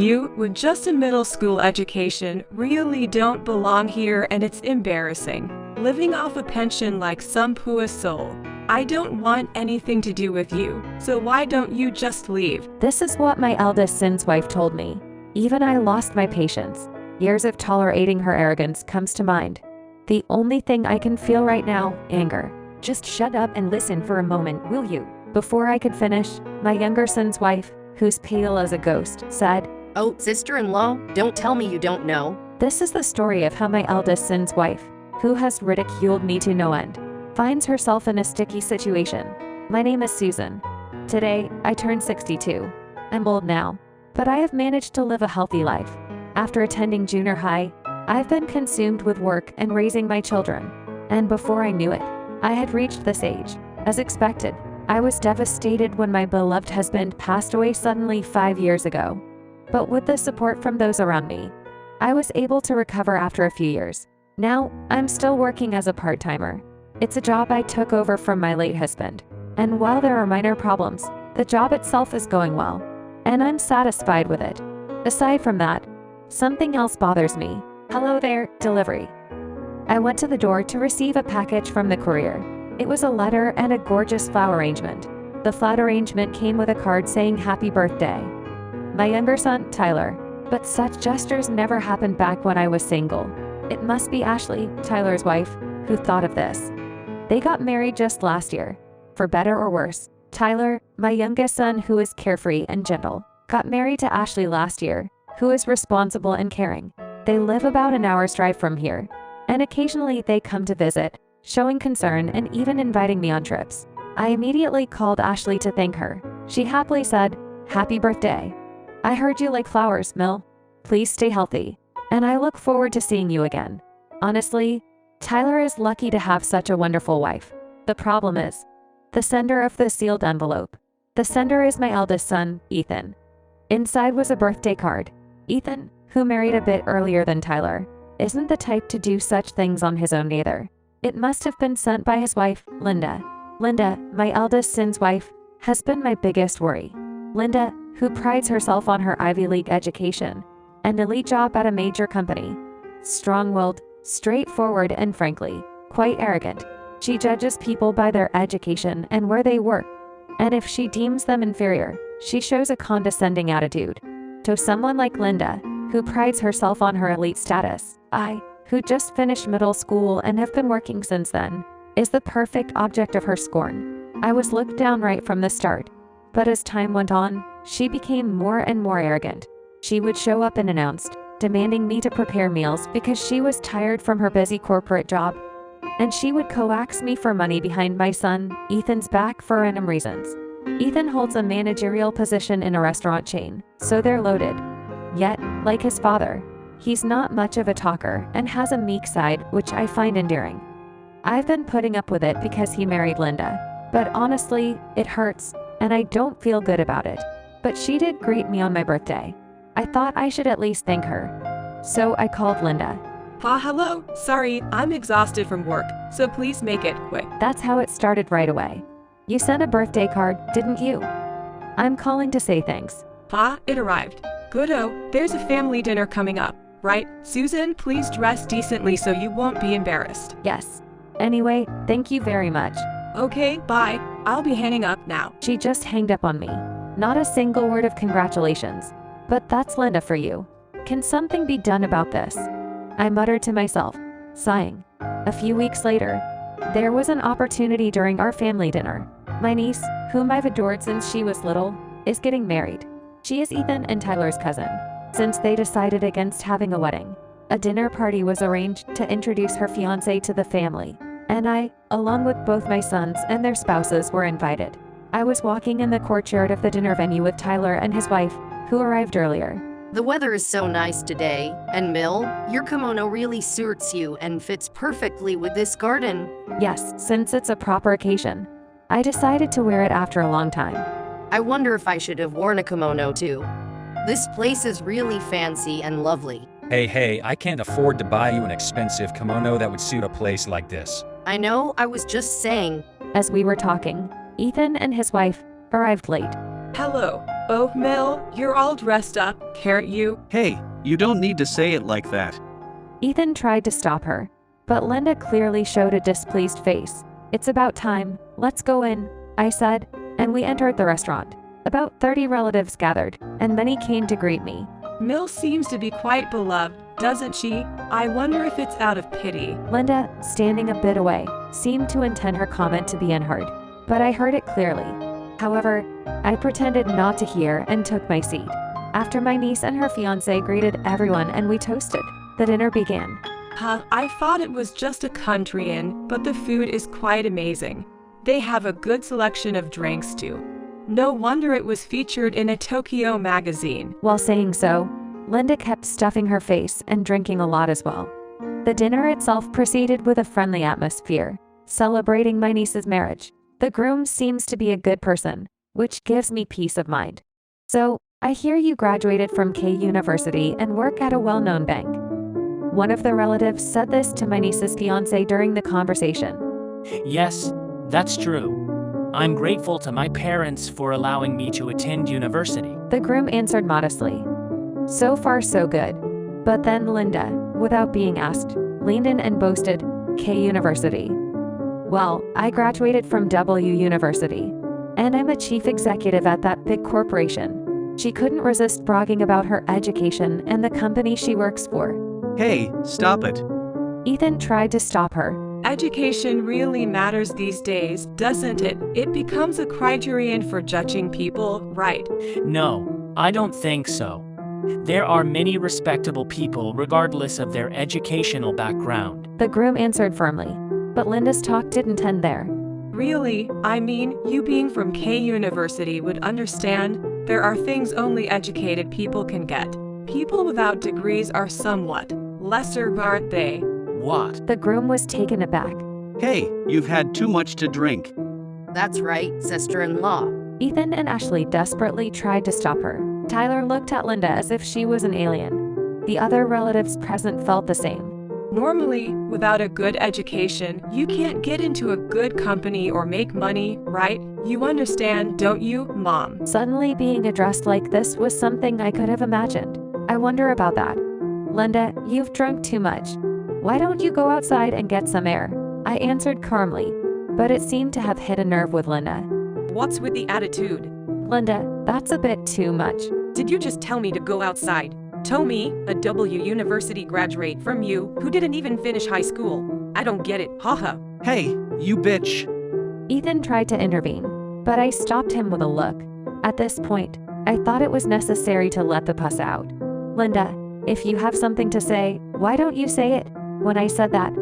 You, with just a middle school education, really don't belong here, and it's embarrassing. Living off a pension like some poor soul. I don't want anything to do with you, so why don't you just leave? This is what my eldest son's wife told me. Even I lost my patience. Years of tolerating her arrogance comes to mind. The only thing I can feel right now, anger. Just shut up and listen for a moment, will you? Before I could finish, my younger son's wife, who's pale as a ghost, said, "Oh, sister-in-law, don't tell me you don't know." This is the story of how my eldest son's wife, who has ridiculed me to no end, finds herself in a sticky situation. My name is Susan. Today, I turned 62. I'm old now, but I have managed to live a healthy life. After attending junior high, I've been consumed with work and raising my children. And before I knew it, I had reached this age. As expected, I was devastated when my beloved husband passed away suddenly 5 years ago. But with the support from those around me, I was able to recover after a few years. Now, I'm still working as a part-timer. It's a job I took over from my late husband. And while there are minor problems, the job itself is going well. And I'm satisfied with it. Aside from that, something else bothers me. Hello there, delivery. I went to the door to receive a package from the courier. It was a letter and a gorgeous flower arrangement. The flower arrangement came with a card saying happy birthday. My younger son, Tyler. But such gestures never happened back when I was single. It must be Ashley, Tyler's wife, who thought of this. They got married just last year. For better or worse, Tyler, my youngest son who is carefree and gentle, got married to Ashley last year, who is responsible and caring. They live about an hour's drive from here, and occasionally they come to visit, showing concern and even inviting me on trips. I immediately called Ashley to thank her. She happily said, "Happy birthday. I heard you like flowers, Mill. Please stay healthy, and I look forward to seeing you again." Honestly, Tyler is lucky to have such a wonderful wife. The problem is the sender of the sealed envelope. The sender is my eldest son, Ethan. Inside was a birthday card. Ethan, who married a bit earlier than Tyler, isn't the type to do such things on his own either. It must have been sent by his wife, Linda. Linda, my eldest son's wife, has been my biggest worry. Linda, who prides herself on her Ivy League education and elite job at a major company. Strong-willed, straightforward, and frankly, quite arrogant. She judges people by their education and where they work, and if she deems them inferior, she shows a condescending attitude. To someone like Linda, who prides herself on her elite status, I, who just finished middle school and have been working since then, is the perfect object of her scorn. I was looked down right from the start. But as time went on, she became more and more arrogant. She would show up unannounced, demanding me to prepare meals because she was tired from her busy corporate job. And she would coax me for money behind my son, Ethan's back for random reasons. Ethan holds a managerial position in a restaurant chain, so they're loaded. Yet, like his father, he's not much of a talker and has a meek side, which I find endearing. I've been putting up with it because he married Linda. But honestly, it hurts, and I don't feel good about it. But she did greet me on my birthday. I thought I should at least thank her. So I called Linda. Hello, sorry, I'm exhausted from work, so please make it quick. That's how it started right away. You sent a birthday card, didn't you? I'm calling to say thanks. It arrived. Good-o, there's a family dinner coming up, right? Susan, please dress decently so you won't be embarrassed. Yes. Anyway, thank you very much. Okay, bye. I'll be hanging up now. She just hanged up on me. Not a single word of congratulations. But that's Linda for you. Can something be done about this? I muttered to myself, sighing. A few weeks later, there was an opportunity during our family dinner. My niece, whom I've adored since she was little, is getting married. She is Ethan and Tyler's cousin. Since they decided against having a wedding, a dinner party was arranged to introduce her fiancé to the family. And I, along with both my sons and their spouses, were invited. I was walking in the courtyard of the dinner venue with Tyler and his wife, who arrived earlier. The weather is so nice today, and Mill, your kimono really suits you and fits perfectly with this garden. Yes, since it's a proper occasion. I decided to wear it after a long time. I wonder if I should have worn a kimono too. This place is really fancy and lovely. Hey, I can't afford to buy you an expensive kimono that would suit a place like this. I know, I was just saying. As we were talking, Ethan and his wife arrived late. Hello. Oh, Mel, you're all dressed up, can't you? Hey, you don't need to say it like that. Ethan tried to stop her, but Linda clearly showed a displeased face. It's about time, let's go in, I said, and we entered the restaurant. About 30 relatives gathered, and many came to greet me. Mel seems to be quite beloved, doesn't she? I wonder if it's out of pity. Linda, standing a bit away, seemed to intend her comment to be unheard, but I heard it clearly. However, I pretended not to hear and took my seat. After my niece and her fiancé greeted everyone and we toasted, the dinner began. I thought it was just a country inn, but the food is quite amazing. They have a good selection of drinks too. No wonder it was featured in a Tokyo magazine. While saying so, Linda kept stuffing her face and drinking a lot as well. The dinner itself proceeded with a friendly atmosphere, celebrating my niece's marriage. The groom seems to be a good person, which gives me peace of mind. So, I hear you graduated from K University and work at a well-known bank. One of the relatives said this to my niece's fiancé during the conversation. Yes, that's true. I'm grateful to my parents for allowing me to attend university. The groom answered modestly. So far so good. But then Linda, without being asked, leaned in and boasted, K University. Well, I graduated from W University. And I'm a chief executive at that big corporation. She couldn't resist bragging about her education and the company she works for. Hey, stop it. Ethan tried to stop her. Education really matters these days, doesn't it? It becomes a criterion for judging people, right? No, I don't think so. There are many respectable people regardless of their educational background. The groom answered firmly. But Linda's talk didn't end there. Really? I mean, you being from K University would understand. There are things only educated people can get. People without degrees are somewhat lesser, aren't they? What? The groom was taken aback. Hey, you've had too much to drink. That's right, sister-in-law. Ethan and Ashley desperately tried to stop her. Tyler looked at Linda as if she was an alien. The other relatives present felt the same. Normally, without a good education, you can't get into a good company or make money, right? You understand, don't you, Mom? Suddenly being addressed like this was something I could have imagined. I wonder about that. Linda, you've drunk too much. Why don't you go outside and get some air? I answered calmly, but it seemed to have hit a nerve with Linda. What's with the attitude? Linda, that's a bit too much. Did you just tell me to go outside? Tell me, a W University graduate from you, who didn't even finish high school. I don't get it, haha. Hey, you bitch. Ethan tried to intervene, but I stopped him with a look. At this point, I thought it was necessary to let the pus out. Linda, if you have something to say, why don't you say it? When I said that,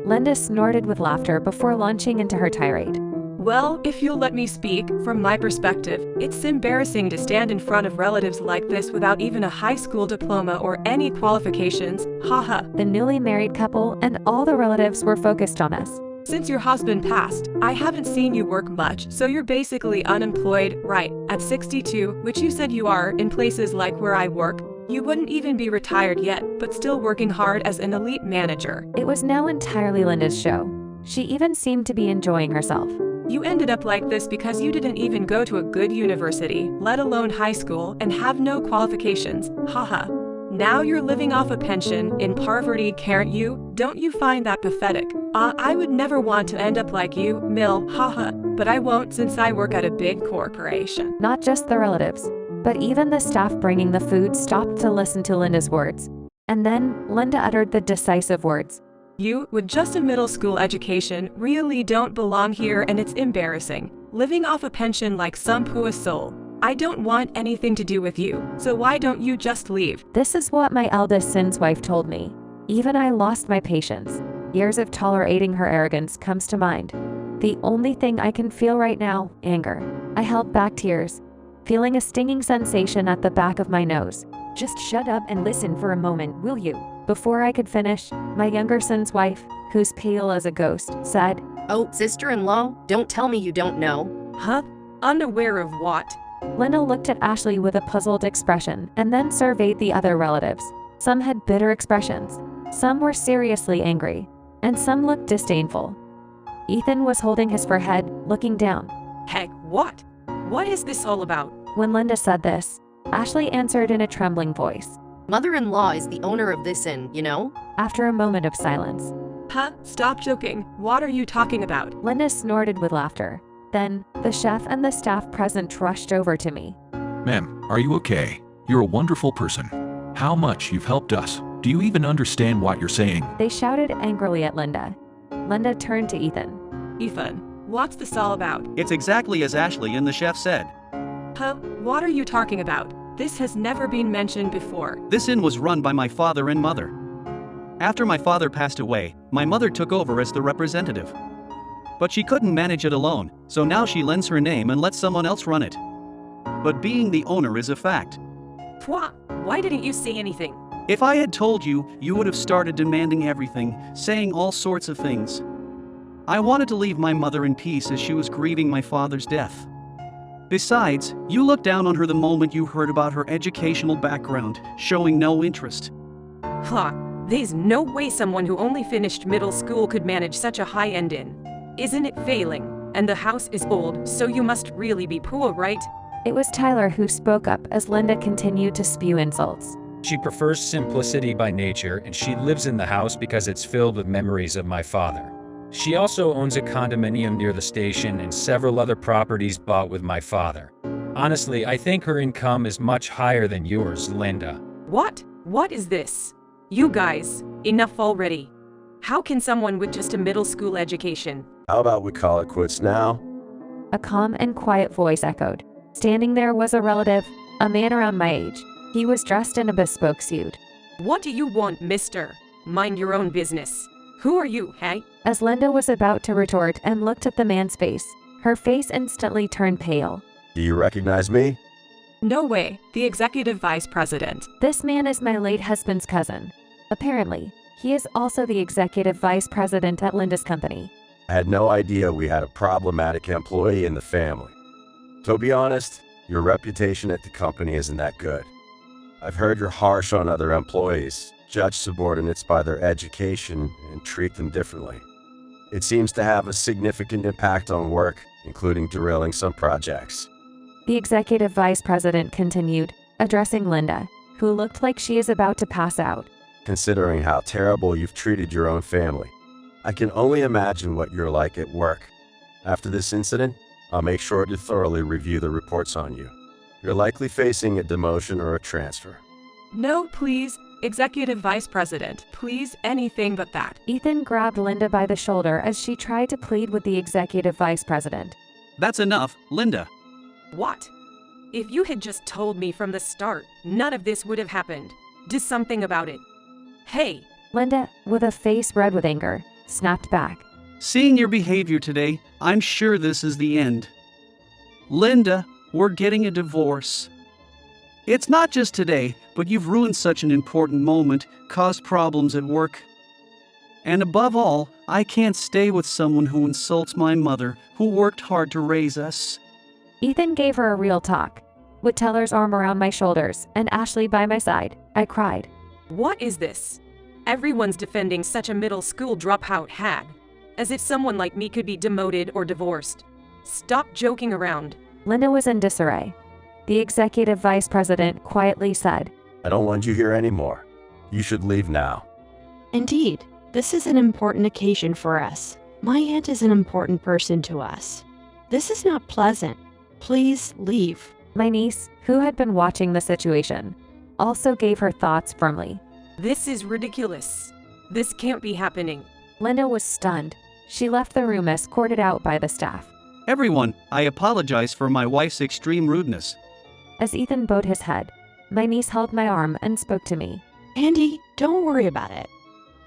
Linda snorted with laughter before launching into her tirade. Well, if you'll let me speak, from my perspective, it's embarrassing to stand in front of relatives like this without even a high school diploma or any qualifications, haha. The newly married couple and all the relatives were focused on us. Since your husband passed, I haven't seen you work much, so you're basically unemployed, right? At 62, which you said you are, in places like where I work, you wouldn't even be retired yet, but still working hard as an elite manager. It was now entirely Linda's show. She even seemed to be enjoying herself. You ended up like this because you didn't even go to a good university, let alone high school, and have no qualifications, haha. Now you're living off a pension, in poverty, can't you? Don't you find that pathetic? I would never want to end up like you, Mill, haha, but I won't since I work at a big corporation. Not just the relatives, but even the staff bringing the food stopped to listen to Linda's words. And then, Linda uttered the decisive words. You, with just a middle school education, really don't belong here, and it's embarrassing. Living off a pension like some poor soul. I don't want anything to do with you, so why don't you just leave? This is what my eldest son's wife told me. Even I lost my patience. Years of tolerating her arrogance comes to mind. The only thing I can feel right now, anger. I held back tears, feeling a stinging sensation at the back of my nose. Just shut up and listen for a moment, will you? Before I could finish, my younger son's wife, who's pale as a ghost, said, Oh, sister-in-law, don't tell me you don't know. Huh? Unaware of what? Linda looked at Ashley with a puzzled expression and then surveyed the other relatives. Some had bitter expressions, some were seriously angry, and some looked disdainful. Ethan was holding his forehead, looking down. Heck, what? What is this all about? When Linda said this, Ashley answered in a trembling voice. Mother-in-law is the owner of this inn, you know? After a moment of silence, Huh? Stop joking. What are you talking about? Linda snorted with laughter. Then, the chef and the staff present rushed over to me. Ma'am, are you okay? You're a wonderful person. How much you've helped us. Do you even understand what you're saying? They shouted angrily at Linda. Linda turned to Ethan. Ethan, what's this all about? It's exactly as Ashley and the chef said. Huh? What are you talking about? This has never been mentioned before. This inn was run by my father and mother. After my father passed away, my mother took over as the representative. But she couldn't manage it alone, so now she lends her name and lets someone else run it. But being the owner is a fact. What? Why didn't you say anything? If I had told you, you would have started demanding everything, saying all sorts of things. I wanted to leave my mother in peace as she was grieving my father's death. Besides, you looked down on her the moment you heard about her educational background, showing no interest. Huh? There's no way someone who only finished middle school could manage such a high-end inn. Isn't it failing? And the house is old, so you must really be poor, right? It was Tyler who spoke up as Linda continued to spew insults. She prefers simplicity by nature, and she lives in the house because it's filled with memories of my father. She also owns a condominium near the station and several other properties bought with my father. Honestly, I think her income is much higher than yours, Linda. What? What is this? You guys, enough already. How can someone with just a middle school education? How about we call it quits now? A calm and quiet voice echoed. Standing there was a relative, a man around my age. He was dressed in a bespoke suit. What do you want, mister? Mind your own business. Who are you, hey? As Linda was about to retort and looked at the man's face, her face instantly turned pale. Do you recognize me? No way, the executive vice president. This man is my late husband's cousin. Apparently, he is also the executive vice president at Linda's company. I had no idea we had a problematic employee in the family. To be honest, your reputation at the company isn't that good. I've heard you're harsh on other employees, judge subordinates by their education, and treat them differently. It seems to have a significant impact on work, including derailing some projects. The executive vice president continued, addressing Linda, who looked like she is about to pass out. Considering how terrible you've treated your own family, I can only imagine what you're like at work. After this incident, I'll make sure to thoroughly review the reports on you. You're likely facing a demotion or a transfer. No, please, executive vice president, please, anything but that. Ethan grabbed Linda by the shoulder as she tried to plead with the executive vice president. That's enough, Linda. What? If you had just told me from the start, none of this would have happened. Do something about it. Hey! Linda, with a face red with anger, snapped back. Seeing your behavior today, I'm sure this is the end. Linda, we're getting a divorce. It's not just today, but you've ruined such an important moment, caused problems at work. And above all, I can't stay with someone who insults my mother, who worked hard to raise us. Ethan gave her a real talk. With Tyler's arm around my shoulders and Ashley by my side, I cried. What is this? Everyone's defending such a middle school dropout hag. As if someone like me could be demoted or divorced. Stop joking around. Linda was in disarray. The executive vice president quietly said, I don't want you here anymore. You should leave now. Indeed, this is an important occasion for us. My aunt is an important person to us. This is not pleasant. Please leave. My niece, who had been watching the situation, also gave her thoughts firmly. This is ridiculous. This can't be happening. Linda was stunned. She left the room escorted out by the staff. Everyone, I apologize for my wife's extreme rudeness. As Ethan bowed his head, my niece held my arm and spoke to me. Andy, don't worry about it.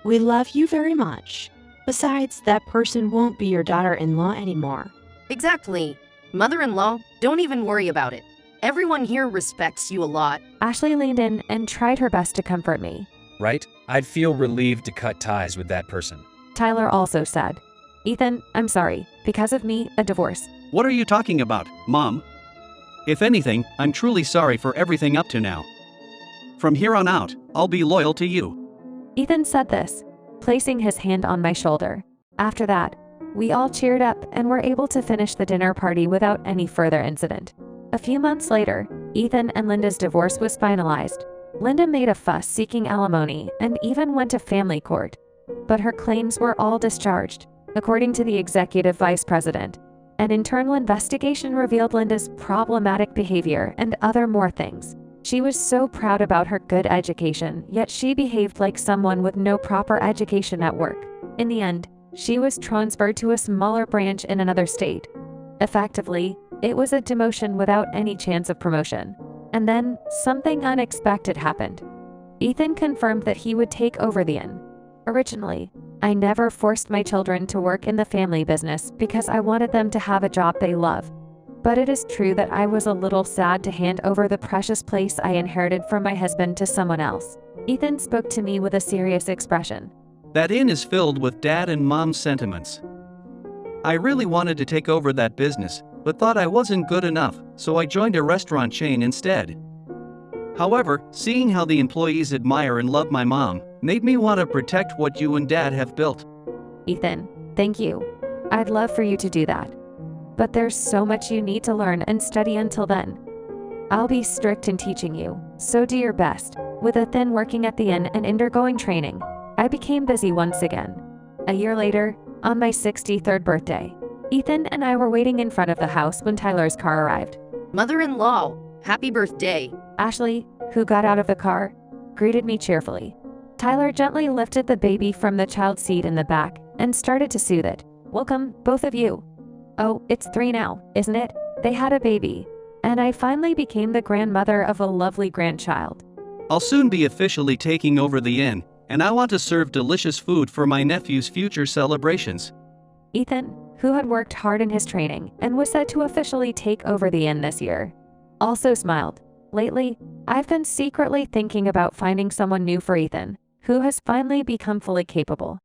We love you very much. Besides, that person won't be your daughter-in-law anymore. Exactly. Mother-in-law, don't even worry about it. Everyone here respects you a lot. Ashley leaned in and tried her best to comfort me. Right? I'd feel relieved to cut ties with that person. Tyler also said, Ethan, I'm sorry. Because of me, a divorce. What are you talking about, Mom? If anything, I'm truly sorry for everything up to now. From here on out, I'll be loyal to you. Ethan said this, placing his hand on my shoulder. After that, we all cheered up and were able to finish the dinner party without any further incident. A few months later, Ethan and Linda's divorce was finalized. Linda made a fuss seeking alimony and even went to family court. But her claims were all discharged, according to the executive vice president. An internal investigation revealed Linda's problematic behavior and other more things. She was so proud about her good education, yet she behaved like someone with no proper education at work. In the end, she was transferred to a smaller branch in another state. Effectively, it was a demotion without any chance of promotion. And then, something unexpected happened. Ethan confirmed that he would take over the inn. Originally, I never forced my children to work in the family business because I wanted them to have a job they love. But it is true that I was a little sad to hand over the precious place I inherited from my husband to someone else. Ethan spoke to me with a serious expression. That inn is filled with dad and mom's sentiments. I really wanted to take over that business, but thought I wasn't good enough, so I joined a restaurant chain instead. However, seeing how the employees admire and love my mom made me want to protect what you and dad have built. Ethan, thank you. I'd love for you to do that. But there's so much you need to learn and study until then. I'll be strict in teaching you, so do your best. With Ethan working at the inn and undergoing training, I became busy once again. A year later, on my 63rd birthday, Ethan and I were waiting in front of the house when Tyler's car arrived. Mother-in-law, happy birthday. Ashley, who got out of the car, greeted me cheerfully. Tyler gently lifted the baby from the child seat in the back and started to soothe it. Welcome, both of you. Oh, it's 3 now, isn't it? They had a baby. And I finally became the grandmother of a lovely grandchild. I'll soon be officially taking over the inn, and I want to serve delicious food for my nephew's future celebrations. Ethan, who had worked hard in his training and was set to officially take over the inn this year, also smiled. Lately, I've been secretly thinking about finding someone new for Ethan, who has finally become fully capable.